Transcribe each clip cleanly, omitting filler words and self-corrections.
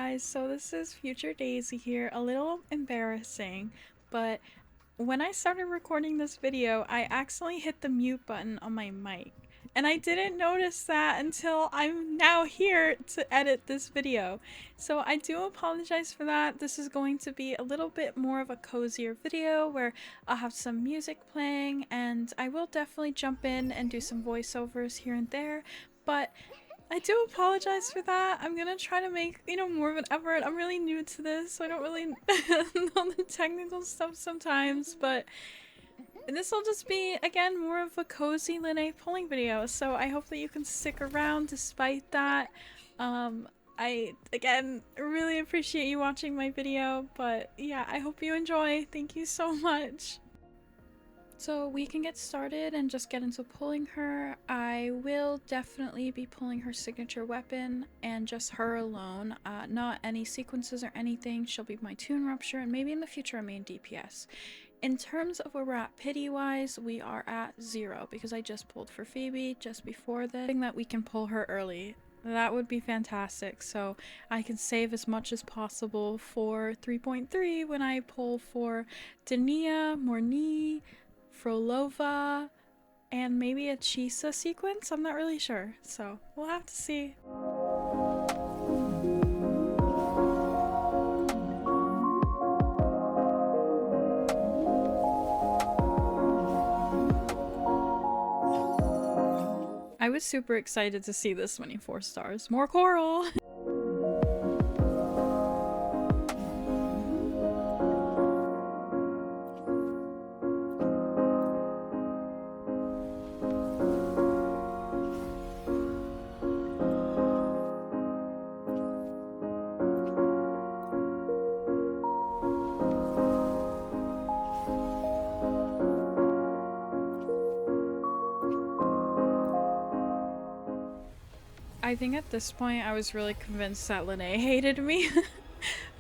guys, so this is Future Daisy here. A little embarrassing, but when I started recording this video, I accidentally hit the mute button on my mic. And I didn't notice that until I'm now here to edit this video. So I do apologize for that. This is going to be a little bit more of a cozier video where I'll have some music playing and I will definitely jump in and do some voiceovers here and there. But I do apologize for that. I'm gonna try to make, more of an effort. I'm really new to this, so I don't really know the technical stuff sometimes, but this will just be, again, more of a cozy lynae polling video, so I hope that you can stick around despite that. I, again, really appreciate you watching my video, but yeah, I hope you enjoy. Thank you so much. So we can get started and just get into pulling her. I will definitely be pulling her signature weapon and just her alone. Not any sequences or anything. She'll be my Toon Rupture and maybe in the future a main DPS. In terms of where we're at pity-wise, we are at 0 because I just pulled for Phoebe just before this. Thing that we can pull her early. That would be fantastic, so I can save as much as possible for 3.3 when I pull for Dania, Morni, Frolova, and maybe a Chisa sequence? I'm not really sure, so we'll have to see. I was super excited to see this many 4 stars. More coral! I think at this point I was really convinced that lynae hated me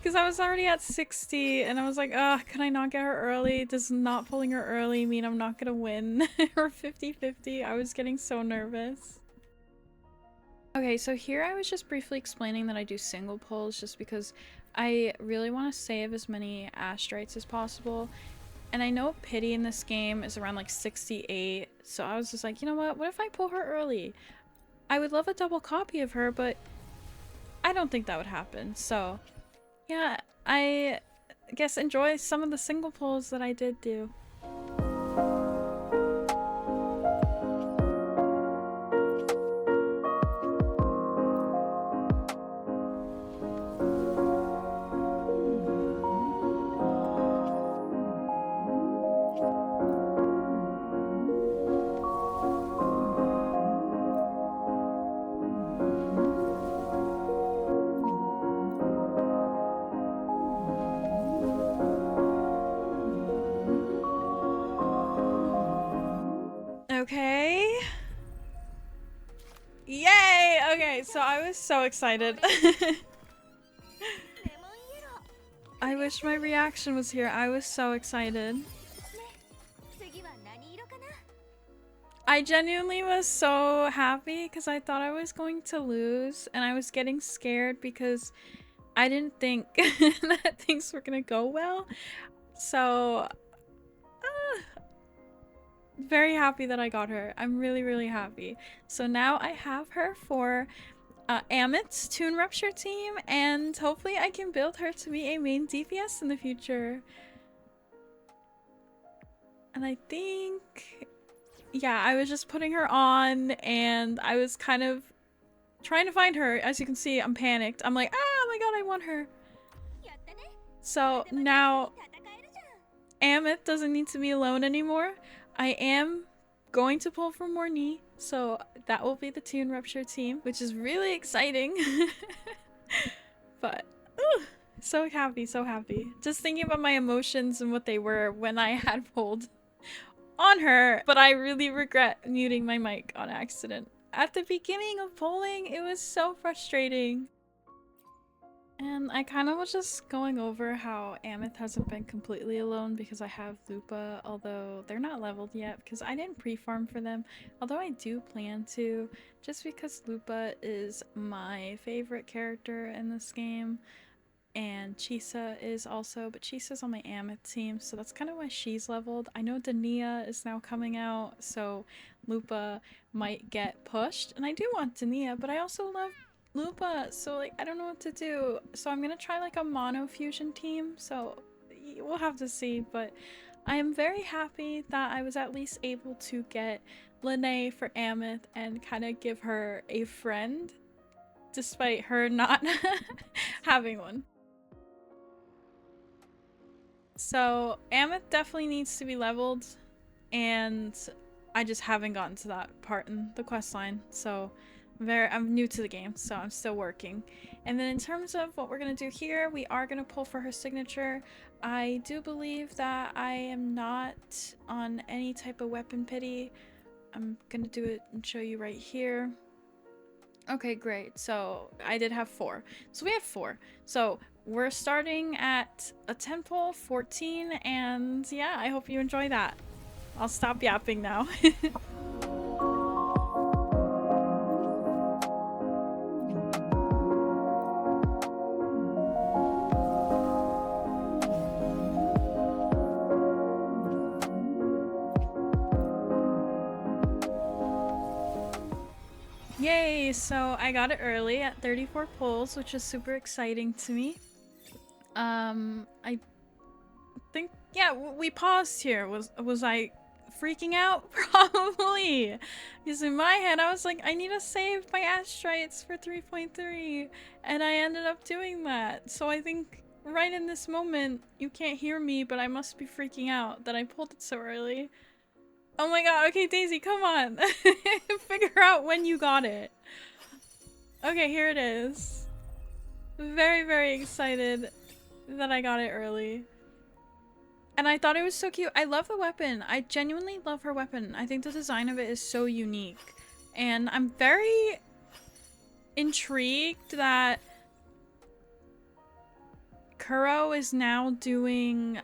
because I was already at 60 and I was like, ugh, can I not get her early? Does not pulling her early mean I'm not gonna win? Or 50-50? I was getting so nervous. Okay, so here I was just briefly explaining that I do single pulls just because I really want to save as many astrites as possible. And I know pity in this game is around like 68, so I was just like, you know what if I pull her early? I would love a double copy of her, but I don't think that would happen. So, yeah, I guess enjoy some of the single pulls that I did do. Okay. Yay! Okay, so I was so excited. I wish my reaction was here. I was so excited. I genuinely was so happy because I thought I was going to lose and I was getting scared because I didn't think that things were gonna go well. So very happy that I got her. I'm really happy. So now I have her for Amit's Toon Rupture team, and hopefully I can build her to be a main DPS in the future. And I think, yeah, I was just putting her on and I was kind of trying to find her. As you can see, I'm panicked. I'm like, oh my god, I want her. So now Amit doesn't need to be alone anymore. I am going to pull for Morni, so that will be the Toon Rupture team, which is really exciting. But so happy, so happy. Just thinking about my emotions and what they were when I had pulled on her, but I really regret muting my mic on accident. At the beginning of polling, it was so frustrating. And I kind of was just going over how Amith hasn't been completely alone because I have Lupa, although they're not leveled yet because I didn't pre-farm for them, although I do plan to, just because Lupa is my favorite character in this game. And Chisa is also, but Chisa's on my Amith team, so that's kind of why she's leveled. I know Dania is now coming out, so Lupa might get pushed, and I do want Dania, but I also love Lupa, so like I don't know what to do. So I'm gonna try like a mono fusion team, so we'll have to see, but I am very happy that I was at least able to get lynae for Amith and kind of give her a friend, despite her not having one. So Amith definitely needs to be leveled, and I just haven't gotten to that part in the quest line, so I'm new to the game, so I'm still working. And then in terms of what we're gonna do here, we are gonna pull for her signature. I do believe that I am not on any type of weapon pity. I'm gonna do it and show you right here. Okay, great. So I did have 4. So we had 4. So we're starting at a 10 pull, 14, and yeah, I hope you enjoy that. I'll stop yapping now. Yay! So I got it early at 34 pulls, which is super exciting to me. I think, yeah, we paused here. Was I freaking out? Probably. Because in my head, I was like, I need to save my astrites for 3.3, and I ended up doing that. So I think right in this moment, you can't hear me, but I must be freaking out that I pulled it so early. Oh my god, okay, Daisy, come on. Figure out when you got it. Okay, here it is. Very, very excited that I got it early. And I thought it was so cute. I love the weapon. I genuinely love her weapon. I think the design of it is so unique. And I'm very intrigued that Kuro is now doing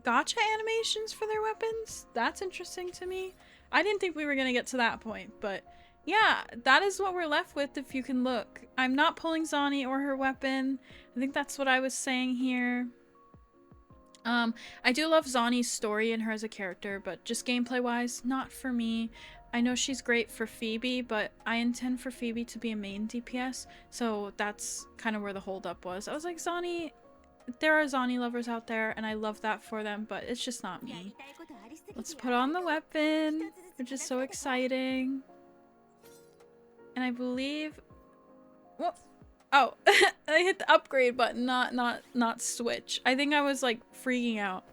gacha animations for their weapons. That's interesting to me. I didn't think we were gonna get to that point, but yeah, that is what we're left with if you can look. I'm not pulling Zani or her weapon. I think that's what I was saying here. I do love Zani's story and her as a character, but just gameplay wise, not for me. I know she's great for Phoebe, but I intend for Phoebe to be a main DPS, so that's kind of where the holdup was. I was like, Zani, there are Zani lovers out there, and I love that for them, but it's just not me. Let's put on the weapon, which is so exciting. And I believe... Well, oh, I hit the upgrade button, not switch. I think I was like freaking out.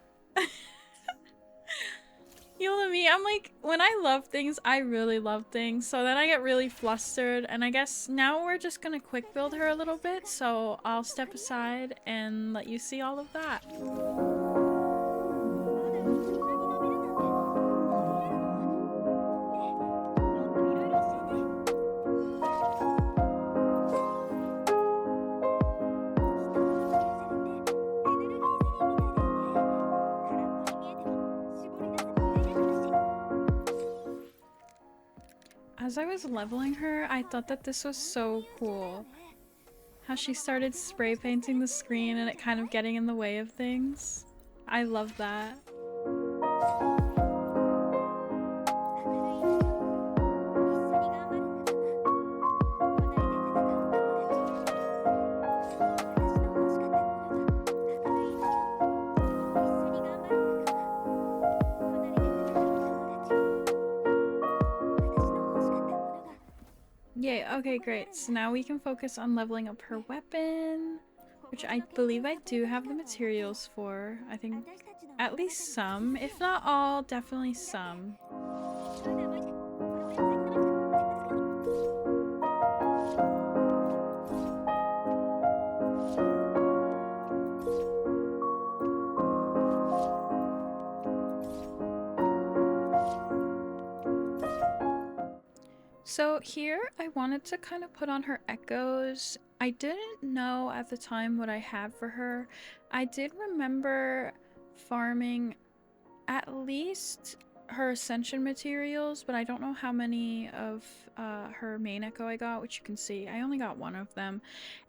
You know me, I'm like, when I love things, I really love things. So then I get really flustered, and I guess now we're just gonna quick build her a little bit. So I'll step aside and let you see all of that. As I was leveling her, I thought that this was so cool. How she started spray painting the screen and it kind of getting in the way of things. I love that. Yay, okay, great. So now we can focus on leveling up her weapon, which I believe I do have the materials for. I think at least some, if not all, definitely some. So here I wanted to kind of put on her echoes I didn't know at the time what I had for her. I did remember farming at least her ascension materials, but I don't know how many of her main echo I got, which you can see. I only got one of them.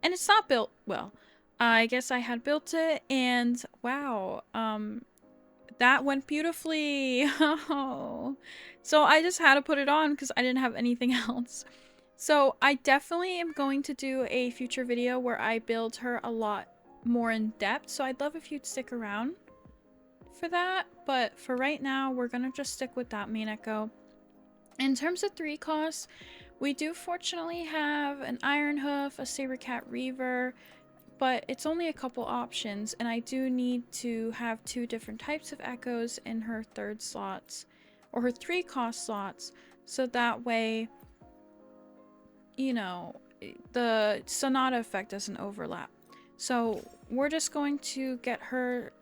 And it's not built well. I guess I had built it, and wow, that went beautifully. Oh. So I just had to put it on because I didn't have anything else. So I definitely am going to do a future video where I build her a lot more in depth. So I'd love if you'd stick around for that. But for right now, we're going to just stick with that main echo. In terms of 3 costs, we do fortunately have an Iron Hoof, a Sabercat Reaver, but it's only a couple options, and I do need to have 2 different types of echoes in her 3rd slots, or her 3 cost slots, so that way, you know, the Sonata effect doesn't overlap. So we're just going to get her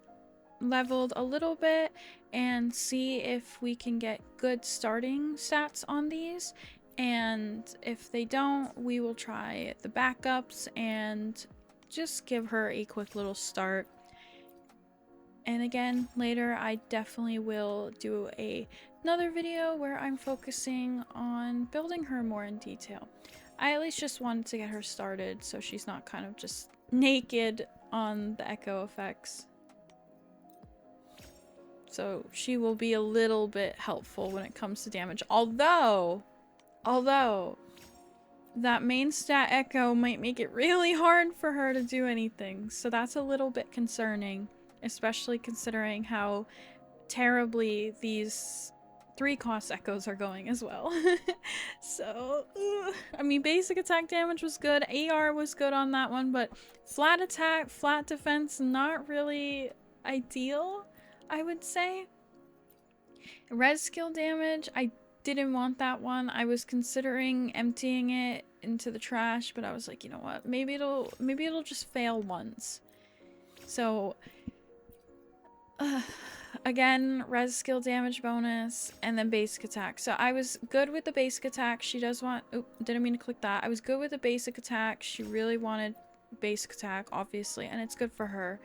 leveled a little bit and see if we can get good starting stats on these, and if they don't, we will try the backups and just give her a quick little start. And again, later I definitely will do another video where I'm focusing on building her more in detail. I at least just wanted to get her started so she's not kind of just naked on the echo effects. So she will be a little bit helpful when it comes to damage. Although that main stat echo might make it really hard for her to do anything. So that's a little bit concerning, especially considering how terribly these 3 cost echoes are going as well. So, I mean, basic attack damage was good. AR was good on that one, but flat attack, flat defense, not really ideal, I would say. Res skill damage, I didn't want that one. I was considering emptying it into the trash, but I was like, you know what? Maybe it'll just fail once. So again, res skill damage bonus and then basic attack. So I was good with the basic attack. She does want, didn't mean to click that. I was good with the basic attack. She really wanted basic attack, obviously, and it's good for her.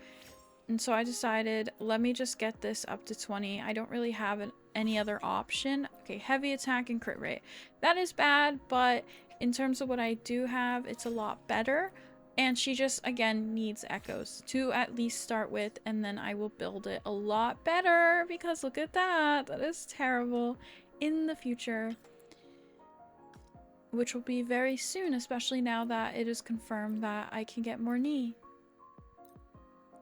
And so I decided, let me just get this up to 20. I don't really have any other option. Okay, heavy attack and crit rate. That is bad, but in terms of what I do have, it's a lot better. And she just, again, needs echoes to at least start with, and then I will build it a lot better, because look at that. That is terrible in the future, which will be very soon, especially now that it is confirmed that I can get more knee.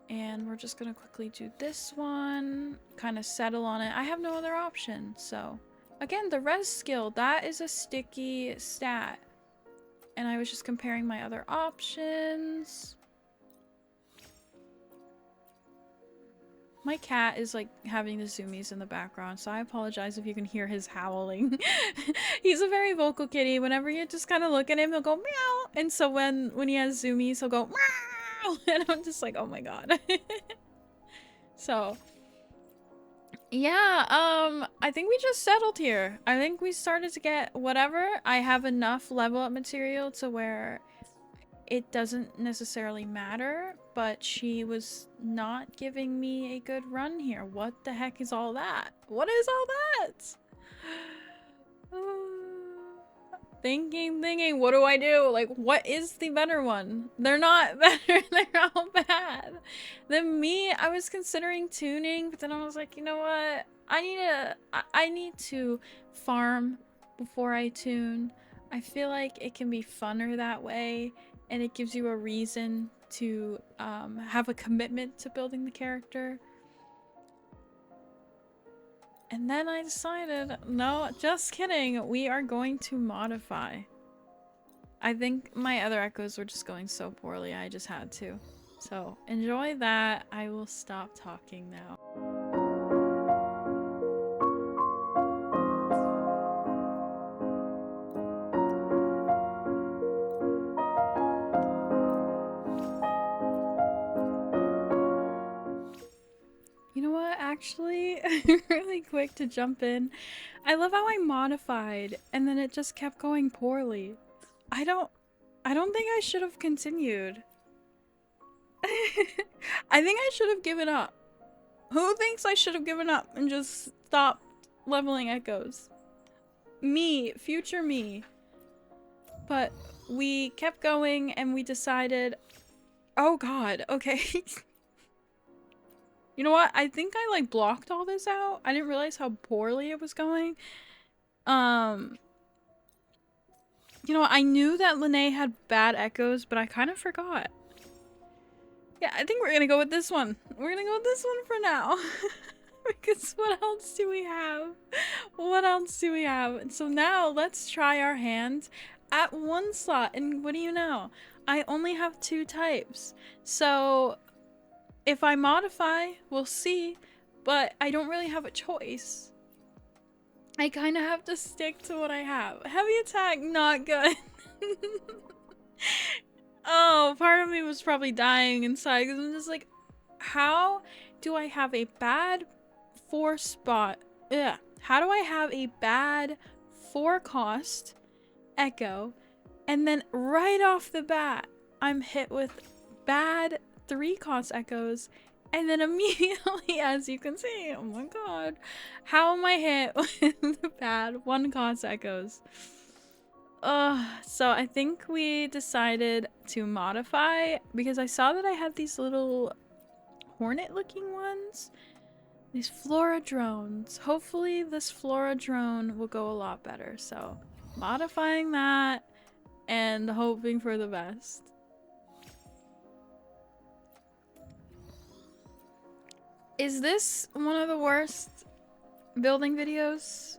And we're just gonna quickly do this one, kind of settle on it. I have no other option. So again, the res skill, that is a sticky stat. And I was just comparing my other options. My cat is like having the zoomies in the background, so I apologize if you can hear his howling. He's a very vocal kitty. Whenever you just kind of look at him, he'll go meow. And so when he has zoomies, he'll go meow. And I'm just like, oh my god. So yeah, I think we just settled here. I think we started to get whatever. I have enough level up material to where it doesn't necessarily matter, but she was not giving me a good run here. What the heck is all that? What is all that? Thinking, what do I do? Like, what is the better one? They're not better, they're all bad. Then me, I was considering tuning, but then I was like, you know what? I need to farm before I tune. I feel like it can be funner that way, and it gives you a reason to have a commitment to building the character. And then I decided, no, just kidding. We are going to modify. I think my other echoes were just going so poorly, I just had to. So enjoy that. I will stop talking now. You know what, actually, really quick to jump in. I love how I modified and then it just kept going poorly. I don't I don't think I should have continued. I think I should have given up. Who thinks I should have given up and just stopped leveling echoes? Me, future me. But we kept going and we decided, oh god, okay. You know what? I think I like blocked all this out. I didn't realize how poorly it was going. You know, I knew that lynae had bad echoes, but I kind of forgot. Yeah, I think we're gonna go with this one. We're gonna go with this one for now. Because what else do we have? What else do we have? And so now let's try our hand at one slot. And what do you know? I only have 2 types. So if I modify, we'll see. But I don't really have a choice. I kind of have to stick to what I have. Heavy attack, not good. Oh, part of me was probably dying inside because I'm just like, how do I have a bad 4 spot? Ugh. How do I have a bad 4 cost echo and then right off the bat I'm hit with bad 3 cost echoes and then immediately, as you can see, oh my god, how am I hit with the bad 1 cost echoes? So I think we decided to modify because I saw that I had these little hornet looking ones. These flora drones. Hopefully this flora drone will go a lot better. So modifying that and hoping for the best. Is this one of the worst building videos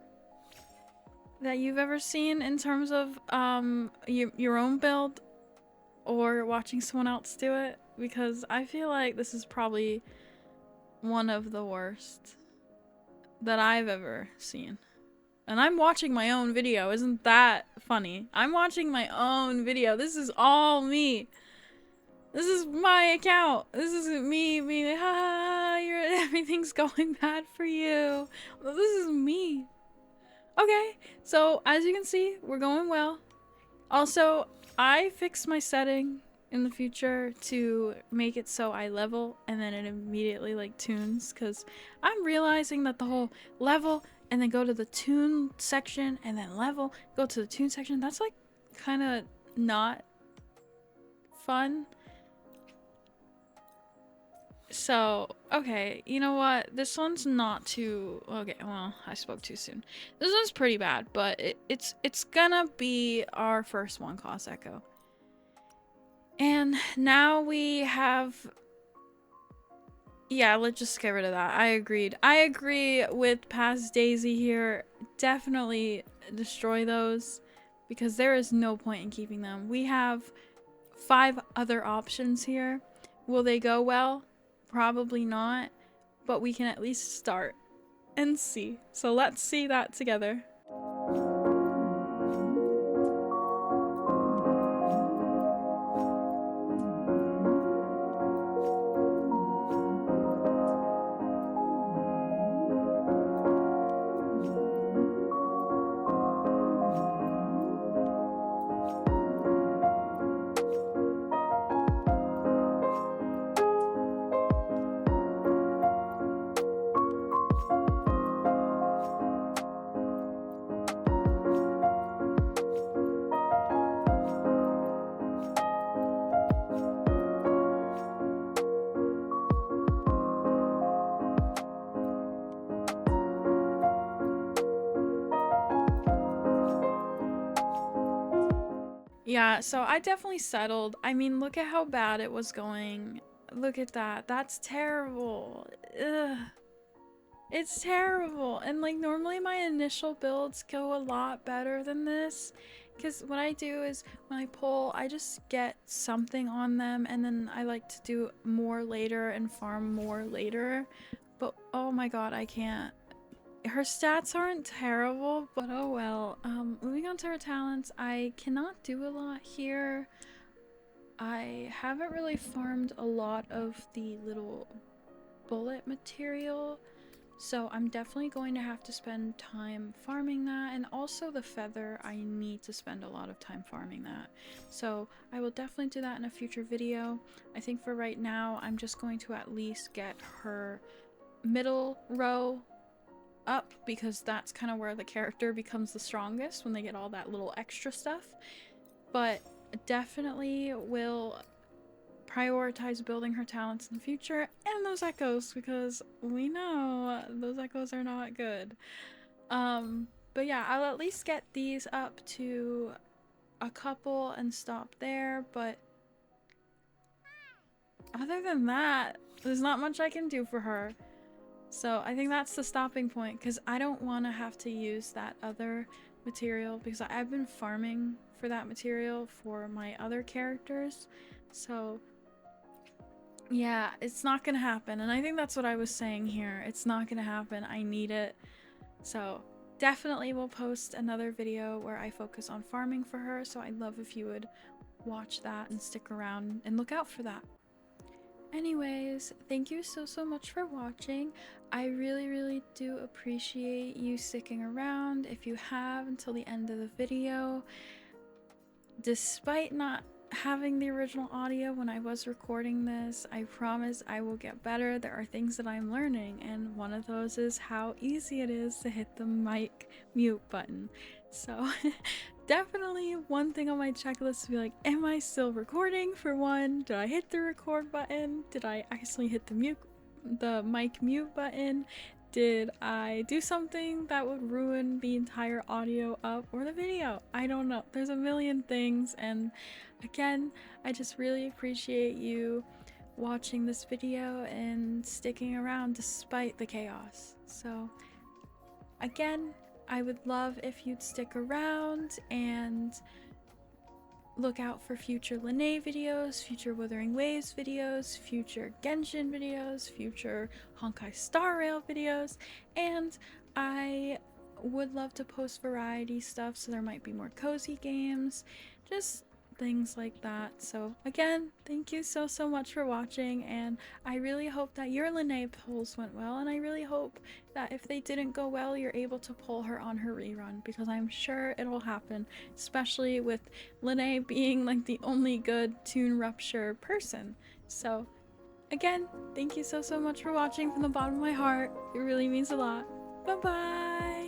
that you've ever seen in terms of your own build or watching someone else do it? Because I feel like this is probably one of the worst that I've ever seen. And I'm watching my own video. Isn't that funny? I'm watching my own video. This is all me. This is my account. This isn't me being like, ha, everything's going bad for you. Well, this is me. Okay, so as you can see, we're going well. Also, I fixed my setting in the future to make it so I level and then it immediately like tunes, because I'm realizing that the whole level and then go to the tune section and then level, go to the tune section, that's like kind of not fun. So, okay, you know what? This one's not too... Okay, well, I spoke too soon. This one's pretty bad, but it's gonna be our first 1 cost echo. And now we have... Yeah, let's just get rid of that. I agreed. I agree with Past Daisy here. Definitely destroy those, because there is no point in keeping them. We have 5 other options here. Will they go well? Probably not, but we can at least start and see. So let's see that together. Yeah, so I definitely settled. I mean, look at how bad it was going. Look at that. That's terrible. Ugh. It's terrible. And like normally my initial builds go a lot better than this, because what I do is when I pull, I just get something on them and then I like to do more later and farm more later. But oh my god, I can't. Her stats aren't terrible, but oh well. Moving on to her talents, I cannot do a lot here. I haven't really farmed a lot of the little bullet material, So I'm definitely going to have to spend time farming that, and also the feather, I need to spend a lot of time farming that. So I will definitely do that in a future video. I think for right now, I'm just going to at least get her middle row up, because that's kind of where the character becomes the strongest, when they get all that little extra stuff. But definitely will prioritize building her talents in the future and those echoes, because we know those echoes are not good. But yeah, I'll at least get these up to a couple and stop there, but other than that, there's not much I can do for her. So I think that's the stopping point, because I don't want to have to use that other material, because I've been farming for that material for my other characters. So yeah, it's not gonna happen, and I think that's what I was saying here. It's not gonna happen. I need it. So definitely will post another video where I focus on farming for her, so I'd love if you would watch that and stick around and look out for that. Anyways, thank you so much for watching. I really do appreciate you sticking around if you have until the end of the video. Despite not having the original audio when I was recording this, I promise I will get better. There are things that I'm learning, and one of those is how easy it is to hit the mic mute button. So definitely one thing on my checklist to be like, am I still recording? For one, did I hit the record button? Did I actually hit the mic mute button? Did I do something that would ruin the entire audio up or the video? I don't know. There's a million things, and again, I just really appreciate you watching this video and sticking around despite the chaos. So again, I would love if you'd stick around and look out for future lynae videos, future Wuthering Waves videos, future Genshin videos, future Honkai Star Rail videos, and I would love to post variety stuff, so there might be more cozy games, just things like that. So again, thank you so much for watching, and I really hope that your lynae pulls went well, and I really hope that if they didn't go well, you're able to pull her on her rerun, because I'm sure it'll happen, especially with lynae being like the only good Toon Rupture person. So again, thank you so much for watching from the bottom of my heart. It really means a lot. Bye bye!